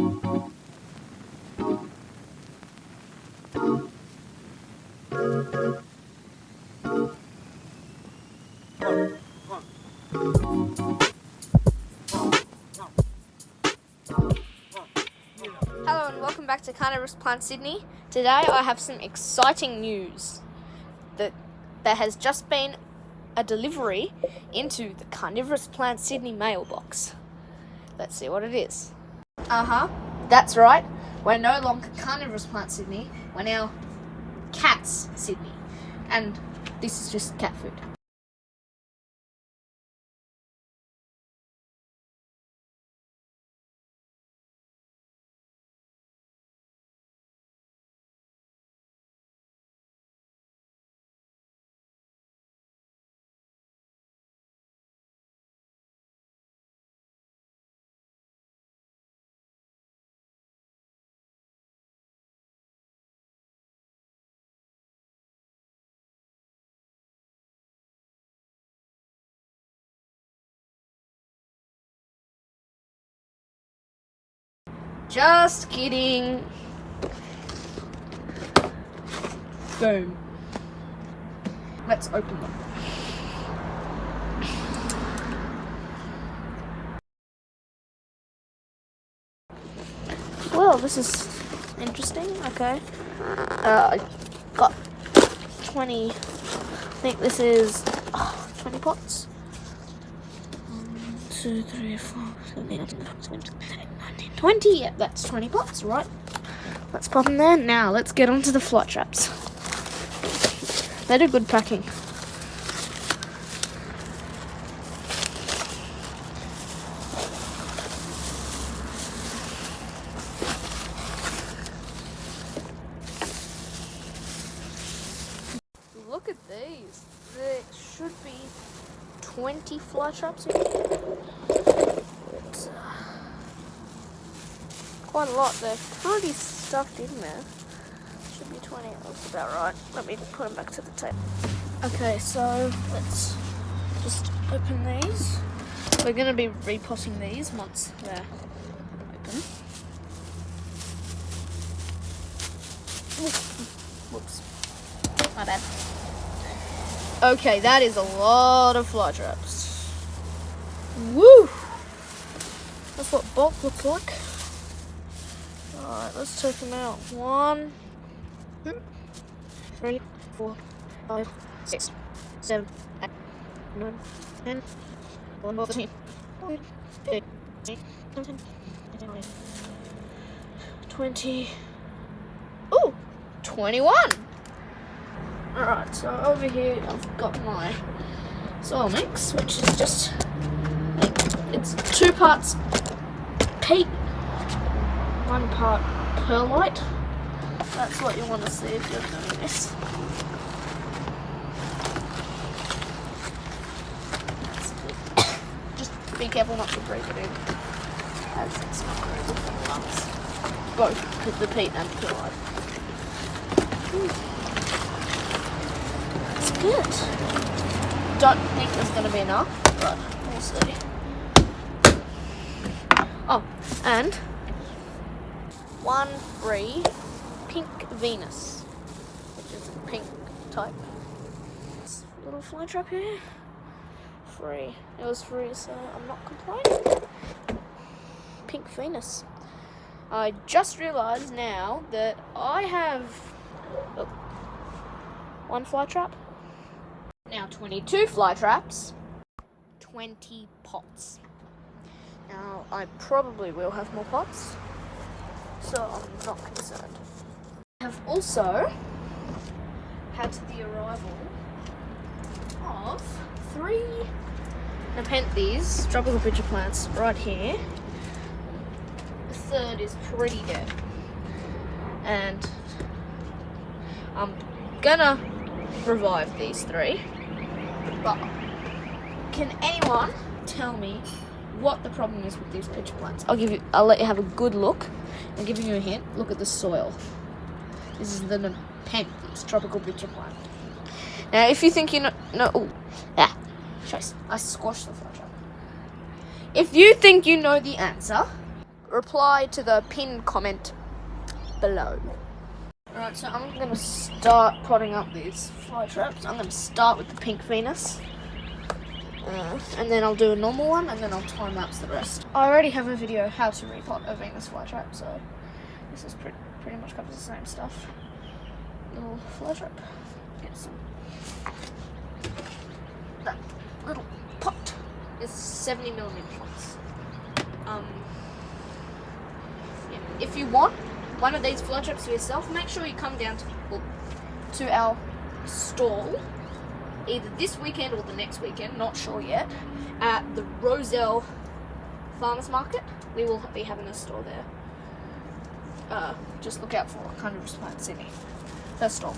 Hello and welcome back to Carnivorous Plant Sydney. Today I have some exciting news that there has just been a delivery into the Carnivorous Plant Sydney mailbox. Let's see what it is. That's right. We're no longer Carnivorous Plant Sydney. We're now Cats Sydney. And this is just cat food. Just kidding. Boom. Let's open them. Well, this is interesting. Okay. I got 20. I think this is 20 pots. 1, 2, 3, 4, 7, 8, 9, 10, 20. Yep, that's 20 pots, right? Let's pop them there. Now, let's get onto the FlyTraps. They do good packing. Look at these. There should be 20 FlyTraps in here. It's quite a lot. They're pretty stuffed in there. Should be 20. That's about right. Let me put them back to the table. Okay, so let's just open these. We're going to be repotting these once they're open. Whoops. My bad. Okay, that is a lot of FlyTraps. Woo! That's what bulk looks like. Alright, let's take them out. 1, 2, 3, 4, 5, 6, 7, 8, 9, 10, 11, 13, 14, 15, 16, 17, 20. Ooh! 21! Alright, so over here I've got my soil mix, which is just, it's 2 parts peat, 1 part perlite. That's what you want to see if you're doing this. Just be careful not to break it in, as it's not very good for the lungs. Both with the peat and perlite. It's good. Don't think there's going to be enough, but we'll see. Oh, and 1 free pink Venus, which is a pink type. This little FlyTrap here, free. It was free, so I'm not complaining. Pink Venus. I just realised now that I have 1 FlyTrap, now 22 FlyTraps, 20 pots. Now I probably will have more pots, so I'm not concerned. I have also had the arrival of 3 Nepenthes tropical pitcher plants right here. The third is pretty dead, and I'm gonna revive these 3. But can anyone tell me what the problem is with these pitcher plants? I'll let you have a good look. I'm giving you a hint. Look at the soil. This is the Nepenthes tropical pitcher plant. Now, if you think you know, choice. I squashed the FlyTrap. If you think you know the answer, reply to the pinned comment below. Alright, so I'm going to start potting up these fly traps. I'm going to start with the pink Venus. And then I'll do a normal one, and then I'll time-lapse the rest. I already have a video how to repot a Venus FlyTrap, so this is pretty much covers the same stuff. Little fly trap. Get some. That little pot is 70mm pots. Yeah. If you want one of these fly traps for yourself, make sure you come down to our stall either this weekend or the next weekend, not sure yet, at the Roselle Farmers Market. We will be having a store there. Just look out for Carnivorous Plants in first stall.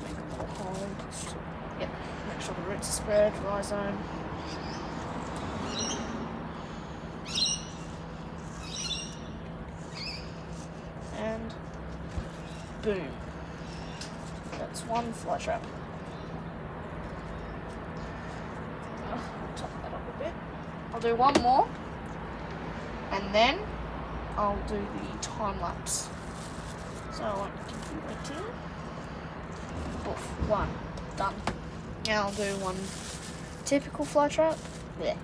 Make a little hole. Yep, make sure the roots are spread, rhizome. And boom. That's one fly trap. Top that up a bit. I'll do one more, and then I'll do the time lapse. So I won't keep you waiting. Oof, one done. Now I'll do one typical fly trap. Yeah.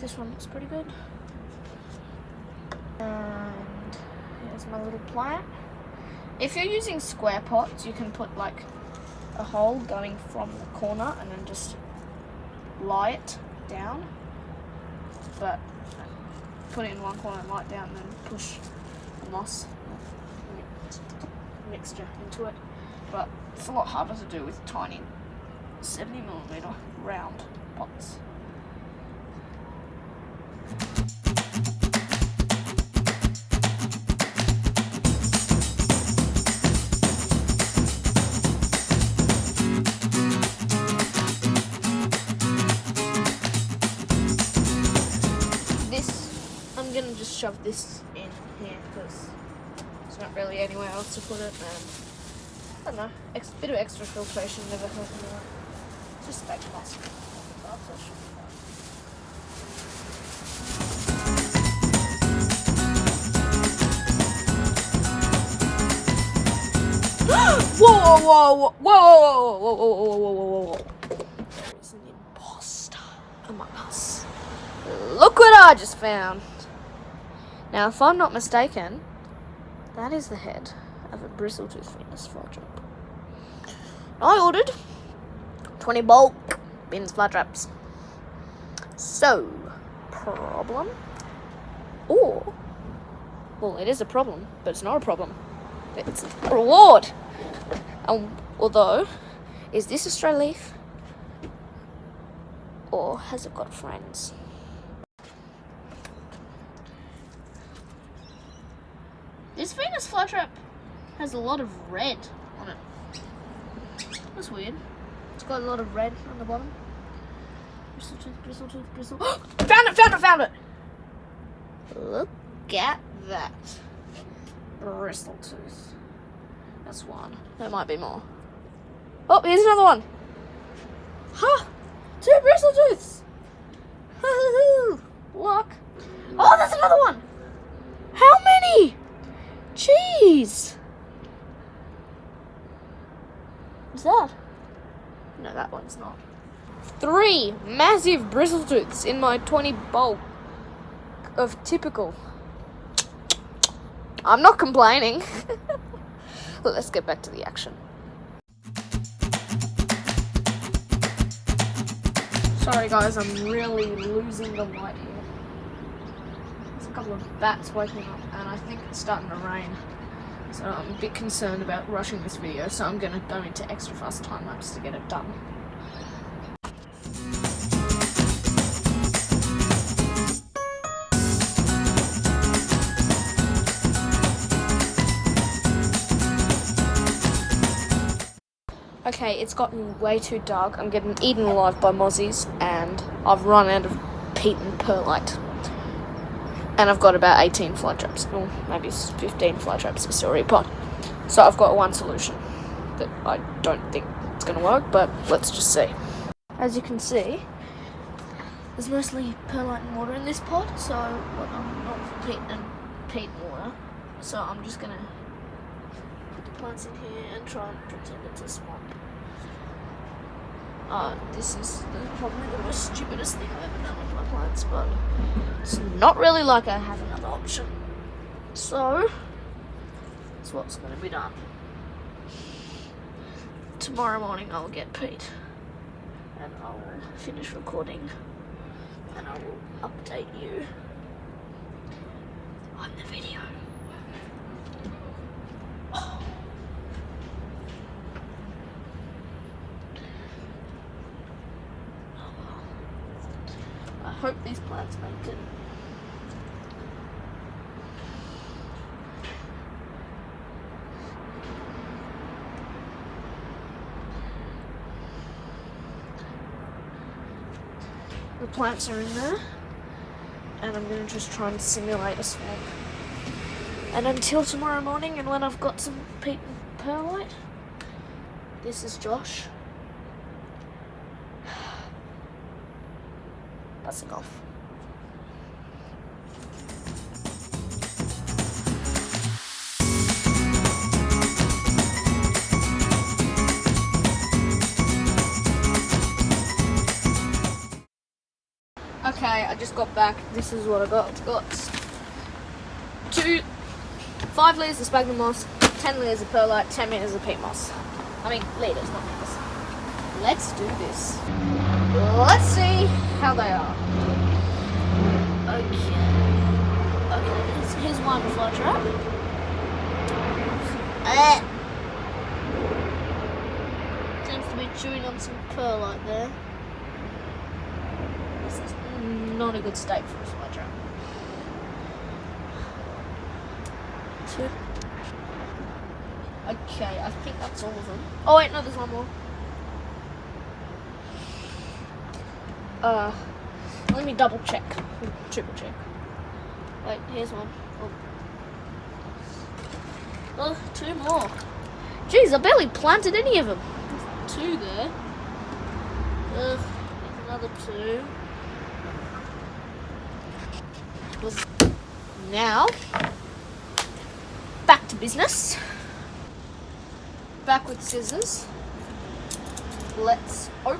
This one looks pretty good. And here's my little plant. If you're using square pots, you can put like a hole going from the corner and then just lie it down. But put it in one corner and lie it down, and then push the moss mixture into it. But it's a lot harder to do with tiny 70mm round pots. I'm gonna just shove this in here because there's not really anywhere else to put it, and I don't know, bit of extra filtration never hurt anyone. It's just fake moss. Whoa, whoa, whoa, whoa, whoa, whoa, whoa, whoa, whoa, whoa, whoa. There is an imposter among us. Look what I just found. Now, if I'm not mistaken, that is the head of a bristletooth Venus FlyTrap. I ordered 20 bulk Venus FlyTraps. So, problem? Or, well, it is a problem, but it's not a problem. It's a reward. Although, is this a stray leaf? Or has it got friends? This Venus FlyTrap has a lot of red on it. That's weird. It's got a lot of red on the bottom. Bristletooth, bristletooth, bristletooth. Found it! Look at that. Bristletooth. That's one. There might be more. Oh, here's another one. Huh! 2 bristletooths! Look. Oh, that's another one! How many? Jeez! What's that? No, that one's not. 3 massive bristletooths in my 20 bulk of typical. I'm not complaining. Let's get back to the action. Sorry guys, I'm really losing the light here. There's a couple of bats waking up and I think it's starting to rain. So I'm a bit concerned about rushing this video, so I'm going to go into extra fast time lapse to get it done. Okay, it's gotten way too dark. I'm getting eaten alive by mozzies, and I've run out of peat and perlite. And I've got about 18 fly traps, or maybe 15 fly traps to still repot. So I've got one solution that I don't think it's going to work, but let's just see. as you can see, there's mostly perlite and water in this pot, so not peat and water. So I'm just gonna put the plants in here and try and pretend it's a swamp. This is probably the most stupidest thing I've ever done with my plants, but it's not really like I have another option. So that's what's going to be done. Tomorrow morning I'll get peat and I will finish recording and I will update you on the video. I hope these plants make it. The plants are in there, and I'm going to just try and simulate a swamp. And until tomorrow morning, and when I've got some peat and perlite, this is Josh. Buzzing off. Okay, I just got back. This is what I got. It's got 5 litres of sphagnum moss, 10 litres of perlite, 10 litres of peat moss. I mean, litres, not litres. Let's do this. Let's see how they are. Okay, here's one FlyTrap. Seems to be chewing on some perlite there. This is not a good state for a FlyTrap. 2. Okay, I think that's all of them. Oh wait, no, there's one more. Let me double check, triple check. Wait, here's one. Oh, 2 more. Jeez, I barely planted any of them. There's 2 there. There's another 2. Now, back to business. Back with scissors. Let's open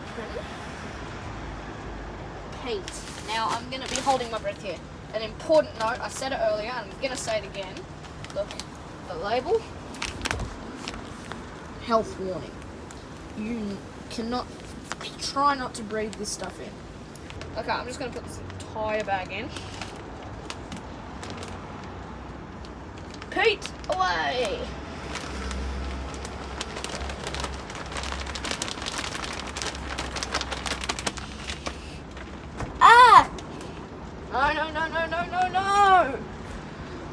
peat. Now I'm going to be holding my breath here. An important note, I said it earlier, and I'm going to say it again. Look, the label. Health warning. You cannot, try not to breathe this stuff in. Okay, I'm just going to put this entire bag in. Peat, away! Ah! No!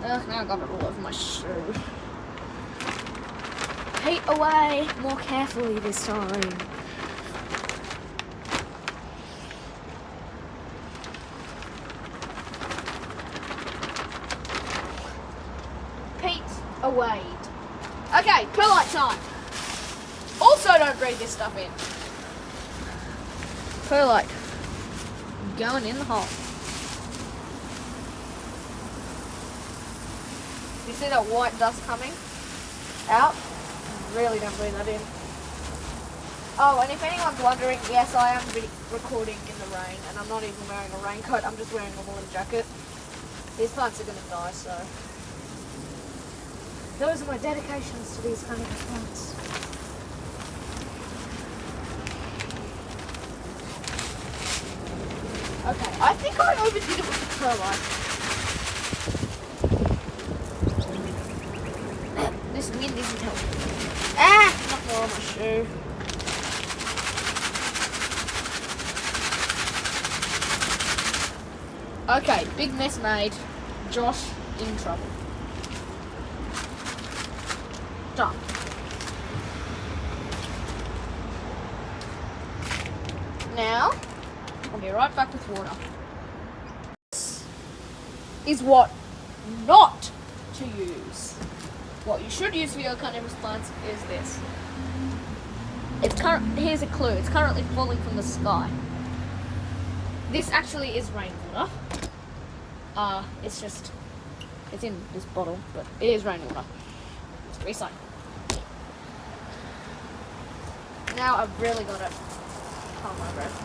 Ugh, now I got it all over my shoe. Peat away, more carefully this time. Peat away. Okay, perlite time. Also don't breathe this stuff in. Perlite. Going in the hole. You see that white dust coming out? Really don't breathe that in. Oh, and if anyone's wondering, yes, I am recording in the rain, and I'm not even wearing a raincoat, I'm just wearing a woolen jacket. These plants are going to die, so those are my dedications to these carnivorous plants. Okay, I think I overdid it with the perlite. This wind isn't helping. Ah! Knocked more on my shoe. Okay, big mess made. Josh in trouble. Done. Now, I'll be right back with water. This is what not to use. What you should use for your carnivorous plants is this. Here's a clue. It's currently falling from the sky. This actually is rainwater. It's in this bottle, but it is rainwater. It's recycled. Now I've really got it. Hold my breath.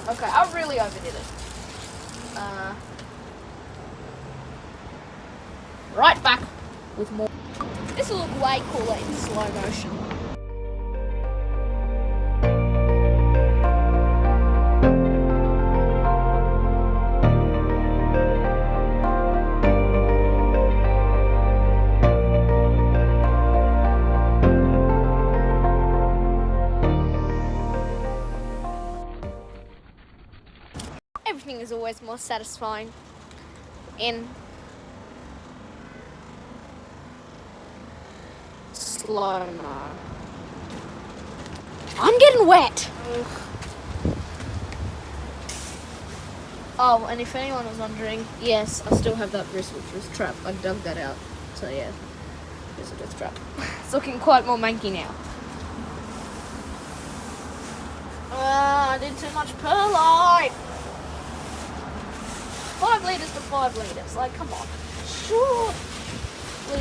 Okay, I really overdid it. Right back with more. This will look way cooler in slow motion. Everything is always more satisfying in slow-mo. I'm getting wet! Ugh. Oh, and if anyone was wondering, yes, I still have that bristle tooth trap. I dug that out. So yeah, bristle tooth trap. It's looking quite more manky now. I did too much perlite! 5 litres to 5 litres. Like, come on. Surely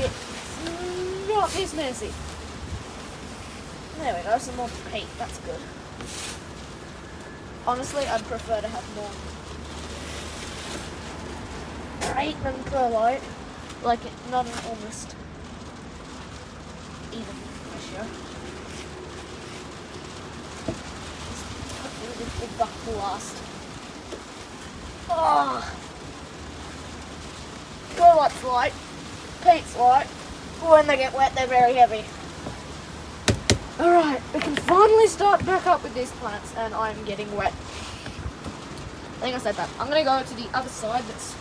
it's not this messy. There we go, some more peat. That's good. Honestly, I'd prefer to have more peat than perlite. Like, not an almost even ratio. Hopefully this big bucket will last. Oh. Perlite's light, peat's light. When they get wet, they're very heavy. Alright, we can finally start back up with these plants, and I'm getting wet. I think I said that. I'm going to go to the other side that's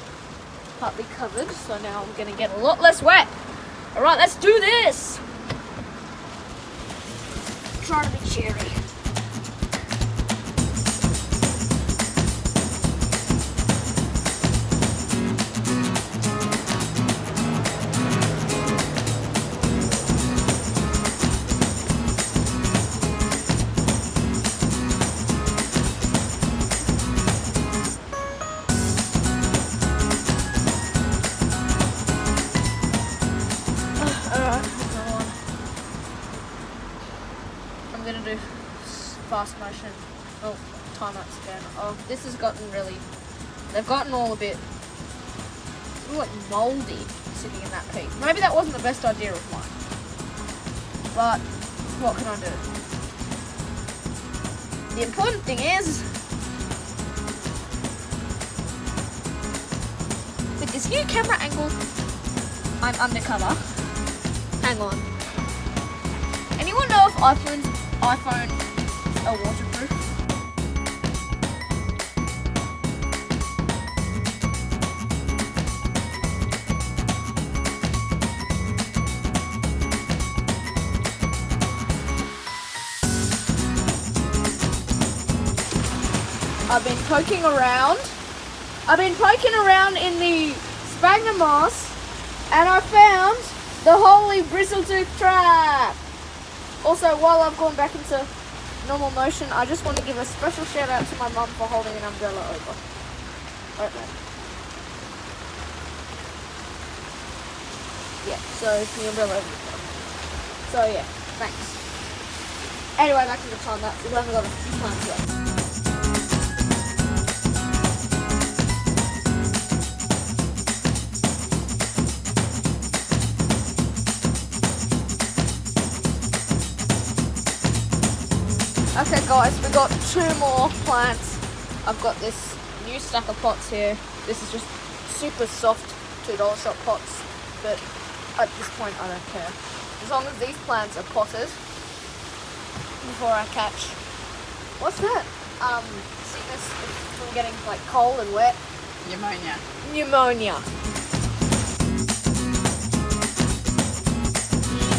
partly covered, so now I'm going to get a lot less wet. Alright, let's do this! Try to be cheery. I'm gonna do fast motion. Oh, time lapse again. Oh, this has gotten really. They've gotten all a bit. Like mouldy sitting in that peat. Maybe that wasn't the best idea of mine. But what can I do? The important thing is, with this new camera angle, I'm undercover. Hang on. Anyone know if iPhone are waterproof? I've been poking around. In the sphagnum moss, and I found the holy bristle-tooth trap. Also, while I've gone back into normal motion, I just want to give a special shout out to my mum for holding an umbrella over. Right there. Yeah, so the umbrella over. So yeah, thanks. Anyway, back to the time lapse. We've only got a few plants left. Okay guys, we got 2 more plants. I've got this new stack of pots here. This is just super soft $2 shop pots, but at this point I don't care. As long as these plants are potted before I catch, what's that? Sickness from getting like cold and wet. Pneumonia.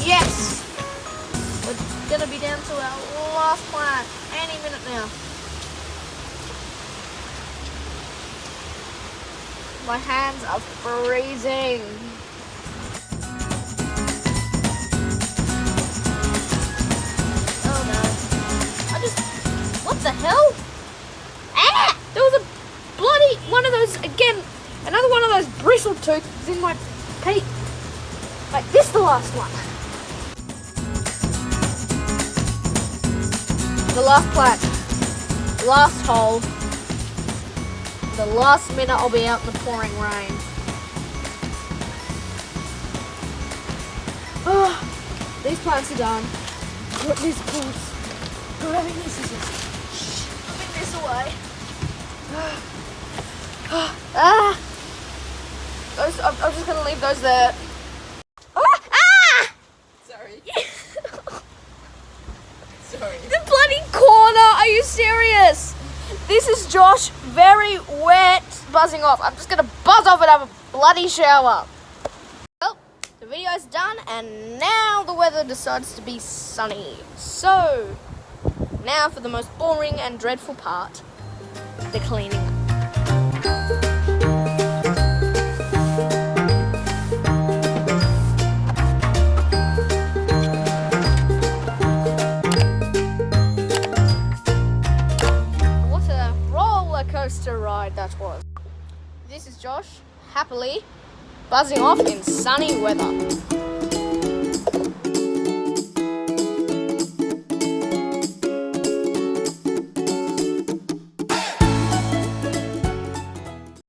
Yes! We're gonna be down to our last plant any minute now. My hands are freezing. little tooth is in my peak. Like this, the last one. The last plant. Last hole. The last minute I'll be out in the pouring rain. Oh, these plants are done. Got these plants. Grabbing these scissors. Moving this away. I'm just gonna leave those there. Sorry. Sorry. The bloody corner! Are you serious? This is Josh, very wet, buzzing off. I'm just gonna buzz off and have a bloody shower. Well, the video's done, and now the weather decides to be sunny. So, now for the most boring and dreadful part, the cleaning up. Coaster ride that was. This is Josh, happily buzzing off in sunny weather.